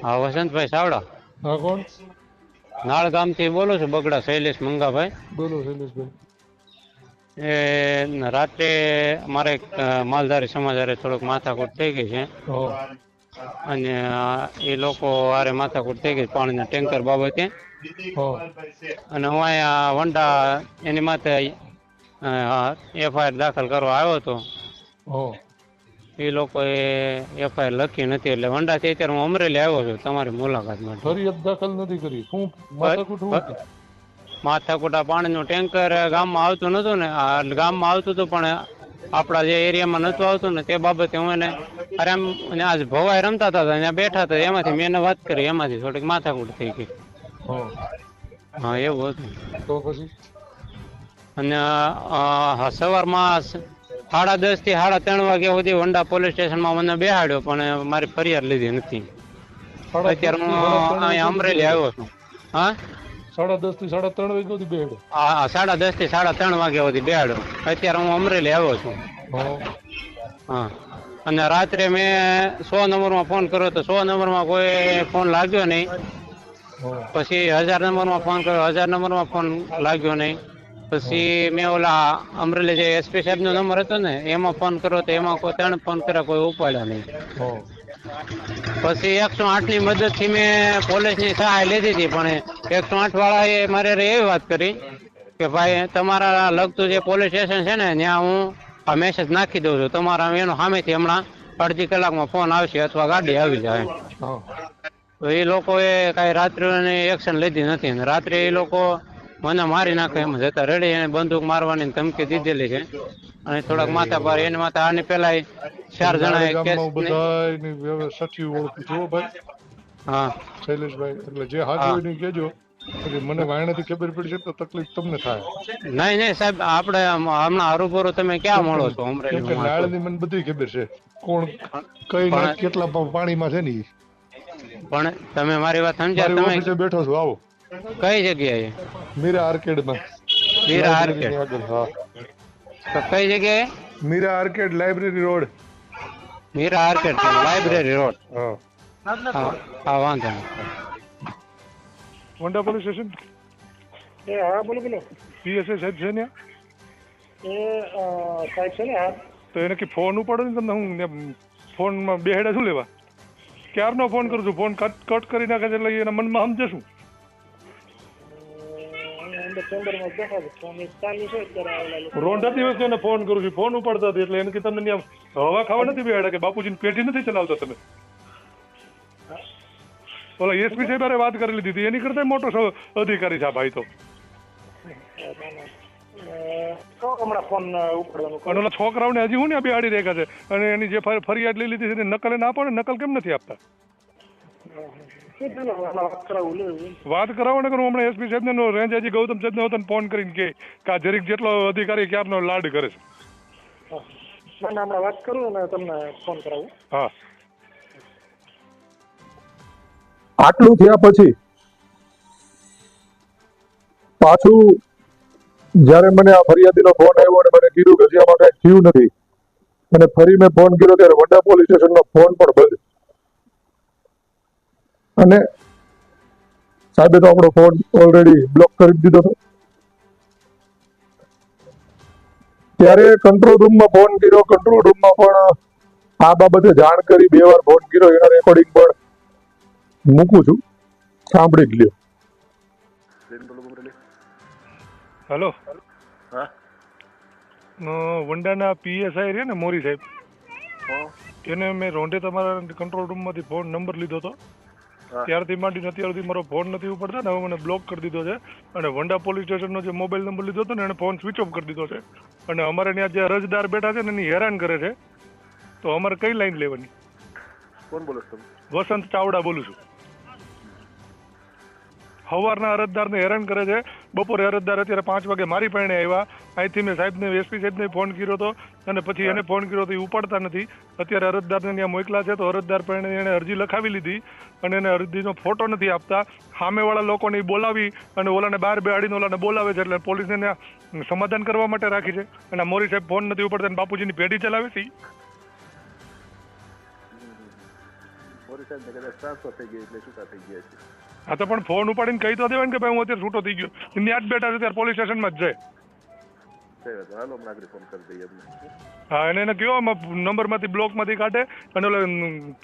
હા, વસંતભાઈ ચાવડા હા, કોણ? નાળ ગામથી બોલું છું, બગડા શૈલેષ મંગાભાઈ. બોલો શૈલેષભાઈ. એ રાત્રે અમારે એક માલધારી સમાજ હારે થોડુંક માથાકૂટ થઈ ગઈ છે હા, અને એ લોકો હારે માથાકૂટ થઈ ગઈ પાણીના ટેન્કર બાબતે. હા, અને હું અહીંયા વંડા એની માથે એફઆઈઆર દાખલ કરવા આવ્યો હતો. હા. એ લોકોએ એફઆઈઆર લખી નથી, એટલે વંડાથી અત્યારે હું અમરેલી આવ્યો છું તમારી મુલાકાત માટે. ફરિયાદ દાખલ નથી કરી. શું માથાકૂટ શું હતી? માથાકૂટા પાણીનું ટેન્કર ગામમાં આવતું નતું ને, ગામમાં આવતું હતું પણ આપણા જે એરિયામાં નતું આવતું ને, તે બાબતે હું એને અરે એમ આજ ભવાઈ રમતા હતા ત્યાં બેઠા હતા, એમાંથી મેં એને વાત કરી, એમાંથી થોડીક માથાકૂટ થઈ ગઈ. હા, હા, એવું હતું. તો પછી અને સવારમાં 10:30 થી 3:30 વાગ્યા સુધી વંડા પોલીસ સ્ટેશનમાં મને બેહાડ્યો, પણ મારી ફરિયાદ લીધી નથી. 10:30 અત્યારે હું થી 3:30 અહીંયા વાગ્યા સુધી અમરેલી બેહાડ્યો. આવ્યો છું. હા, 10:30 થી 3:30 વાગ્યા સુધી બેહાડ્યો. હા, 10:30 થી 3:30 વાગ્યા સુધી બેહાડ્યો. અત્યારે હું અમરેલી આવ્યો છું. હા, હા, અને રાત્રે મેં 100 નંબરમાં ફોન કર્યો તો 100 નંબરમાં કોઈ ફોન લાગ્યો નહીં. હા, પછી 1000 નંબરમાં ફોન કર્યો, 1000 નંબરમાં ફોન લાગ્યો નહીં. હા, પછી મેં ઓલા અમરેલી જે એસપી સાહેબનો નંબર હતો ને, એમાં ફોન કર્યો તો એમાં કોઈ 3 ફોન કર્યા, કોઈ ઉપાડ્યા નહીં. હા, પછી 108 ની મદદથી મેં પોલીસની સહાય લીધી હતી, પણ 108 વાળાએ મારે એવી વાત કરી કે ભાઈ તમારા લગતું જે પોલીસ સ્ટેશન છે ને, ત્યાં હું આ મેસેજ નાખી દઉં છું, તમારા એનો સામેથી હમણાં અડધી કલાકમાં ફોન આવશે અથવા ગાડી આવી જાય. હા. તો એ લોકોએ કાંઈ રાત્રે એક્શન લીધી નથી, અને રાત્રે એ લોકો મને મારી નાખે એમ જતા રેડી, એને બંદૂક મારવાની ધમકી દીધેલી છે. અને થોડાક માથા ભારે એની માથે આની પેલા 4 નાળી જણાએ કેસ ગામમાં ને. બધાયની સચિવ ઓળખું છું હો ભાઈ, હા, શૈલેષભાઈ. એટલે જે હાજુ હા. હોય ને ઈ કહેજો. પછી મને વાયણાથી ખબર પડશે તો તકલીફ તમને થાય. નહીં નહીં સાહેબ, આપણે હમણાં હરુભરું તમે ક્યાં કેમ કે મળો છો કેમ કે અમરેલીમાં? નાળની મને બધી ખબર છે. કોણ કઈ પણ નાચ કેટલા પાણીમાં છે ને ઈ. પણ તમે મારી વાત સમજ્યા? મારી તમે ઓફિસે બેઠો છું, આવો. કઈ જગ્યાએ? મીરા આર્કેડમાં, મીરા લાઇબ્રેરીની આર્કેડ? આગળ. હા, તો કઈ જગ્યાએ? Meera arcade, library road. Meera arcade, હા, લાઇબ્રેરી રોડ. હા. હા, હા, વાંધો નહીં. વંડા પોલીસ સ્ટેશન. હા, બોલો બોલો. પીએસઆઈ સાહેબ છે ને? સાહેબ છે ને? હા. તો એને કે ફોન ઉપાડો ને, તમને હું ફોનમાં બેહેડા શું લેવા? ક્યારનો ફોન કરું છું, ફોન કટ કરી નાખે છે, એટલે એના મનમાં સમજે શું? ચેમ્બરમાં બેઠા છે, ફોન ચાલુ છે અત્યારે આવેલા લોકો. રોંઢા દિવસે એને ફોન કરું છું, ફોન ઉપાડતા હતી, એટલે એને કે તમને ત્યાં હવા ખાવા નથી બેહાડ્યા કે બાપુજીની પેટી નથી ચલાવતા તમે? ઓલા એસપી સાહેબ હારે વાત કરી લીધી હતી, એની કરતા મોટો અધિકારી છે આ ભાઈ તો. હમણાં ફોન ઉપાડવાનું અને ઓલા છોકરાઓને હજી હું ને બેહાડી રહ્યા છે, અને એની જે ફરિયાદ લઈ લીધી છે નકલ ના આપો ને, નકલ કેમ નથી આપતા? વાત કરાવો ને. હું હમણાં એસપી સાહેબ ને રેન્જ હજી ગૌતમ સાહેબ ને ફોન કરીને કે આ જરીક જેટલો અધિકારી ક્યારનો લાડ કરે છે. હમણાં વાત કરું ને તમને ફોન કરાવું. હા, આટલું થયા પછી પાછું જયારે મને આ ફરિયાદીનો ફોન આવ્યો અને મને કીધું કે હજી આમાં કઈ થયું નથી, અને ફરી મેં ફોન કર્યો ત્યારે વંડા પોલીસ સ્ટેશનનો ફોન પણ બંધ. અને સાહેબે તો આપણો ફોન ઓલરેડી બ્લોક કરી દીધો હતો. ત્યારે કંટ્રોલ રૂમમાં ફોન કર્યો, કંટ્રોલ રૂમમાં પણ આ બાબતે જાણ કરી, 2 વાર ફોન કર્યો, એના રેકોર્ડિંગ પણ મૂકું છું, સાંભળી જ લ્યો. હેલો. વંડાના પીએસઆઈ રહ્યા ને મોરી સાહેબ, એને મેં રોંઢે તમારા કંટ્રોલ રૂમમાંથી ફોન નંબર લીધો હતો. ત્યારથી માંડીને અત્યાર સુધી મારો ફોન નથી ઉપડતા ને, હવે મને બ્લોક કરી દીધો છે. અને વંડા પોલીસ સ્ટેશનનો જે મોબાઈલ નંબર લીધો હતો ને, એને ફોન સ્વિચ ઓફ કરી દીધો છે. અને અમારે ત્યાં જે અરજદાર બેઠા છે ને, એની હેરાન કરે છે. તો અમારે કઈ લાઈન લેવાની? કોણ બોલો છો? વસંત ચાવડા બોલું છું. સવારના અરજદારને હેરાન કરે છે. બપોરે અરજદાર અત્યારે 5 વાગે મારી પાસે આવ્યા. અહીંથી મેં સાહેબને એસપી સાહેબને ફોન કર્યો હતો, અને પછી એને ફોન કર્યો તો એ ઉપાડતા નથી. અત્યારે અરજદારને ત્યાં મોકલા છે, તો અરજદાર પાસે એને અરજી લખાવી લીધી, અને એને અરજીનો ફોટો નથી આપતા. સામેવાળા લોકોને બોલાવી અને ઓલાને બહાર બેહાડીને ઓલાને બોલાવે છે, એટલે પોલીસને ત્યાં સમાધાન કરવા માટે રાખી છે. અને મોરી સાહેબ ફોન નથી ઉપાડતા, બાપુજીની પેઢી ચલાવે છે. સાહેબને કદાચ ટ્રાન્સફર થઈ ગઈ એટલે છૂટા થઈ ગયા છે. હા તો પણ ફોન ઉપાડીને કહી તો દેવાય ને કે ભાઈ હું અત્યારે છૂટો થઈ ગયો. ત્યાં જ બેઠા છે ત્યારે પોલીસ સ્ટેશનમાં જ જાય. કઈ વાત નહીં. હાલો હમણાં આગળ ફોન કરી દઈએ એમને. હા એને કયો નંબરમાંથી બ્લોકમાંથી કાઢે અને ઓલા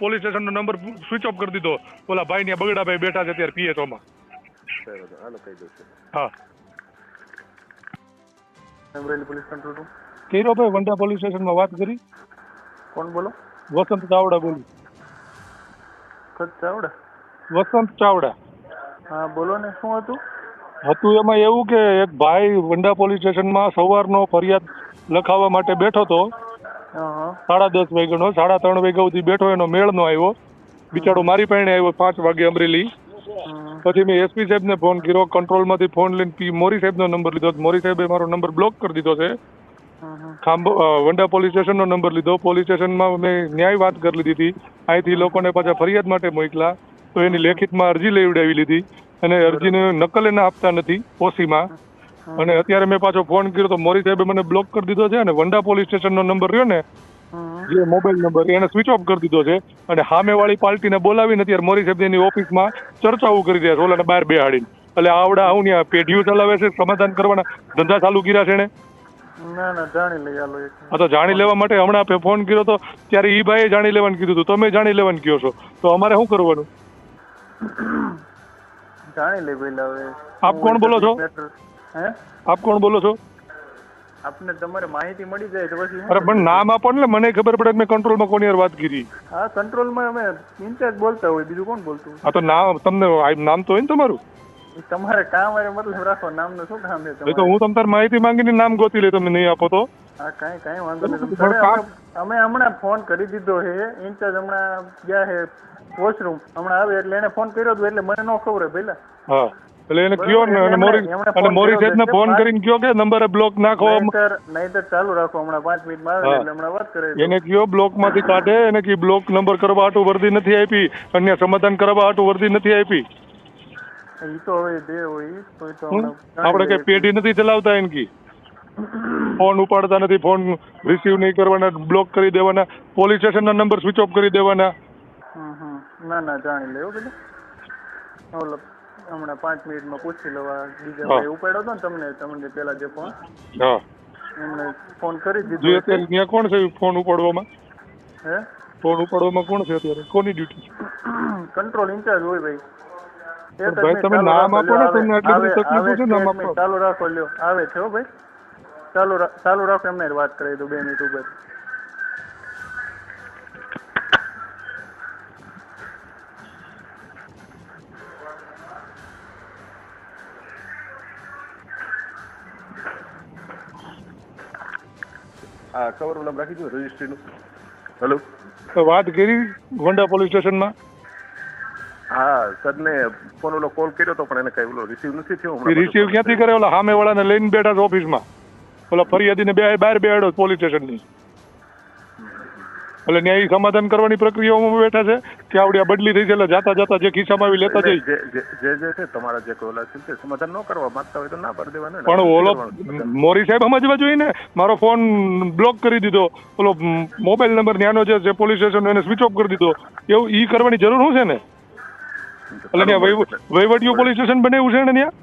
પોલીસ સ્ટેશનનો નંબર સ્વિચ ઓફ કરી દીધો. ઓલા ભાઈ ને બગડાભાઈ બેઠા છે ત્યારે PSOમાં. કઈ વાત નહીં. હાલો કહી દઉં છું. હા Amreli police control room. કિરોભાઈ વંડા police સ્ટેશનમાં વાત કરી. કોણ બોલો? વસંત ચાવડા બોલું. ચાવડા? વસંત ચાવડા. હા બોલો ને, શું હતું? હતું એમાં એવું કે એક ભાઈ વંડા પોલીસ સ્ટેશનમાં સવારનો ફરિયાદ લખાવવા માટે બેઠો હતો. 10:30 વાગ્યાનો 3:30 વાગ્યા સુધી બેઠો, એનો મેળ નો આવ્યો. બિચારો મારી પાસે આવ્યો 5 વાગે અમરેલી. પછી મેં SP સાહેબને ફોન કર્યો, કંટ્રોલમાંથી ફોન લઈને મોરી સાહેબનો નંબર લીધો. મોરી સાહેબે મારો નંબર બ્લોક કરી દીધો છે. વંડા પોલીસ સ્ટેશનનો નંબર લીધો. પોલીસ સ્ટેશનમાં મેં ન્યાય વાત કરી લીધી હતી. અહીંથી લોકોને પાછા ફરિયાદ માટે મોકલા તો એની લેખિતમાં અરજી લેવડાવી લીધી અને અરજીને નકલ એને આપતા નથી ઓસીમાં. અને અત્યારે મેં પાછો ફોન કર્યો તો મોરી સાહેબે મને બ્લોક કરી દીધો છે. અને વંડા પોલીસ સ્ટેશનનો નંબર રહ્યો ને, જે મોબાઈલ નંબર, એને સ્વિચ ઓફ કરી દીધો છે. અને સામેવાળી પાર્ટીને બોલાવીને અત્યારે મોરી સાહેબ એની ઓફિસમાં ચર્ચાઓ કરી રહ્યા છે, ઓલાને બહાર બેહાડીને. એટલે આવડા આવું ત્યાં પેઢીઓ ચલાવે છે, સમાધાન કરવાના ધંધા ચાલુ કર્યા છે એને. ના ના, જાણી લઈ હાલો. હા તો જાણી લેવા માટે હમણાં ફોન કર્યો તો ત્યારે ઈ ભાઈએ જાણી લેવાનું કીધું હતું, તમે જાણી લેવાનું કહો છો, તો અમારે શું કરવાનું? જાણી લે પેલા. હવે આપ કોણ બોલો છો? હે, આપ કોણ બોલો છો? આપને તમારે માહિતી મળી જાય તો પછી. અરે પણ નામ આપો ને, મને ખબર પડે. મેં કંટ્રોલમાં કોની યાર વાત કરી? હા, કંટ્રોલમાં અમે ઇન્ચાર્જ બોલતા હોય, બીજું કોણ બોલતું? હા તો નામ તમને નામ તો હોય ને તમારું? તમારે કામ હોય મતલબ રાખો, નામનું શું કામ છે? તો હું તમને માહિતી માંગીને નામ ગોતી લે, તમે નહીં આપો તો? હા, કાંઈ વાંધો નહીં. અમે હમણાં ફોન કરી દીધો છે. ઇન્ચાર્જ હમણાં ગયા છે વોશરૂમ, હમણાં આવે એટલે એને ફોન કર્યો હતો, એટલે મને ન ખબર પેલા. હા, એટલે એને કયો ને, અને મોરી સાહેબને ફોન કરીને કયો કે નંબરે બ્લોક નાખો. નહીંતર ચાલુ રાખો, હમણાં 5 મિનિટમાં આવે એટલે હમણાં વાત કરે. એને કયો બ્લોકમાંથી કાઢે, એને કી બ્લોક નંબર કરવા હાટું વર્દી નથી આપી, અન્ય સમાધાન કરવા હાટું વર્દી નથી આપી. ઈ તો હવે દે હોય તો આપણે કઈ પેઢી નથી ચલાવતા એમ કી. ફોન ઉપાડતા નથી, ફોન રિસીવ નહીં કરવાના, બ્લોક કરી દેવાના, પોલીસ સ્ટેશનના નંબર સ્વિચ ઓફ કરી દેવાના. ના ના, જાણી લેવો પેલા. ઓલો હમણાં 5 મિનિટમાં પૂછી લેવા. બીજા ભાઈ ઉપાડ્યો હતો ને તમને પેલા જે ફોન, હા એમને ફોન કરી દીધો. અત્યારે ત્યાં કોણ છે ફોન ઉપાડવામાં? હે, ફોન ઉપાડવામાં કોણ છે અત્યારે? કોની ડ્યુટી? કંટ્રોલ ઇન્ચાર્જ હોય ભાઈ. ભાઈ તમે નામ આપો ને, તમને આટલી બધી તકલીફ છે, નામ આપો. ચાલુ રાખો, લ્યો આવે છે હો ભાઈ. ચાલુ રાખો, એમને વાત કરી દો 2 મિનિટ ઉપર. હા, કવર ઓલા રાખી દો રજિસ્ટ્રીનું. હેલો, વાત કરી વંડા પોલીસ સ્ટેશનમાં? હા, સરને ફોન ઓલો કોલ કર્યો તો પણ એને કઈ ઓલો રિસીવ નથી થયો. રિસીવ ક્યાંથી કરે? ઓલા સામે વાળાને લઈને બેઠા છે ઓફિસમાં. ઓલા ફરિયાદીને બહાર બેહાડો પોલીસ સ્ટેશનની. એટલે ન્યાય સમાધાન કરવાની પ્રક્રિયાઓમાં બેઠા છે કે આવડિયા બદલી થઈ છે, એટલે જાતા જાતા જે ખિસ્સામાં આવી લેતા જઈ. જે છે તમારા જે ઓલા છે સમાધાન ન કરવા માંગતા હોય તો ના પાડી દેવાનું. પણ ઓલો મોરી સાહેબ સમજવા જોઈએ ને, મારો ફોન બ્લોક કરી દીધો, ઓલો મોબાઈલ નંબર ન્યાનો જે પોલીસ સ્ટેશન એને સ્વિચ ઓફ કરી દીધો, એવું ઈ કરવાની જરૂર શું છે ને? એટલે ત્યાં વહીવટીયું પોલીસ સ્ટેશન બનાવ્યું છે ને ત્યાં.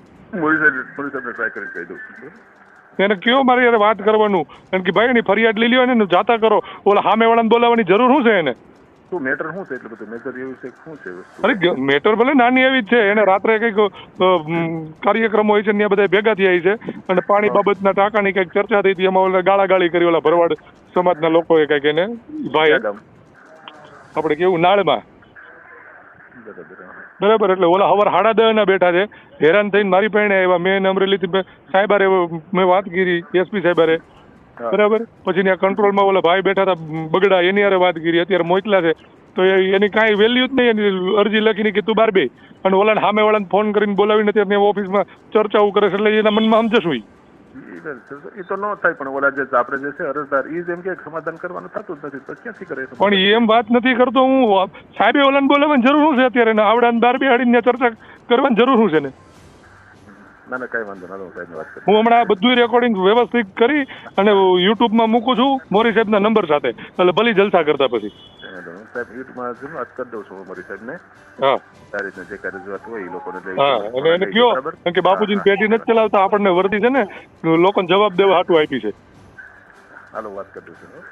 પોલીસ ટ્રાય કરીને કહી દઉં એને કયો મારે યાર વાત કરવાનું, કારણ કે ભાઈ એની ફરિયાદ લઈ લ્યો ને, જાતા કરો. ઓલા સામે વાળાને બોલાવવાની જરૂર શું છે એને? શું મેટર શું છે? એટલે બધું મેટર એવું છે શું છે? અરે મેટર ભલે નાની એવી જ છે, એને રાત્રે કંઈક કાર્યક્રમો હોય છે ત્યાં બધા ભેગા થયા છે અને પાણી બાબતના ટાંકાની કંઈક ચર્ચા થઈ હતી, એમાં ઓલા ગાળાગાળી કરી ઓલા ભરવાડ સમાજના લોકોએ કંઈક એને ભાઈ આપણે કેવું નાળમાં. બરાબર, એટલે ઓલા હવાર 10:30 ના બેઠા છે, હેરાન થઈને મારી પાસે આવ્યા. મેં અમરેલીથી સાહેબારે મેં વાત કરી, SP સાહેબારે. બરાબર, પછી ત્યાં કંટ્રોલમાં ઓલા ભાઈ બેઠા હતા બગડા, એની હારે વાત કરી. અત્યારે મોકલા છે તો એની કાંઈ વેલ્યુ જ નહીં. એની અરજી લખીને કે તું બહાર બે, અને ઓલાને સામે વાળાને ફોન કરીને બોલાવીને અત્યારે ઓફિસમાં ચર્ચાઓ કરે છે. એટલે એના મનમાં સમજશું એ તો ન થાય, પણ ઓલા જે આપણે જે છે અરજદાર એ જેમ કે સમાધાન કરવાનું થતું જ નથી તો ક્યાંથી કરે? પણ એમ વાત નથી કરતો હું. સાહેબે ઓલાને બોલાવવાની જરૂર શું છે અત્યારે? આવડા 12 બેહાડીને ચર્ચા કરવાની જરૂર શું છે ને? ના ના કઈ વાંધો ના હું સાહેબને વાત કરું. હું હમણાં આ બધું રેકોર્ડિંગ વ્યવસ્થિત કરી અને યુટ્યુબમાં મૂકું છું મોરી સાહેબના નંબર સાથે, એટલે ભલી જલસા કરતા પછી. કઈ વાંધો નહીં. સાહેબ યુટ્યુબમાં છે ને વાત કરી દઉં છું હું મારી સાહેબને. હા આ રીતના જે કાંઈ રજૂઆત હોય એ લોકોને હા, અને એને કયો કારણ કે બાપુજીની પેટી નથી ચલાવતા, આપણને વર્દી છે ને લોકોને જવાબ દેવા હાટું આપી છે. હાલો વાત કરી દઉં છું.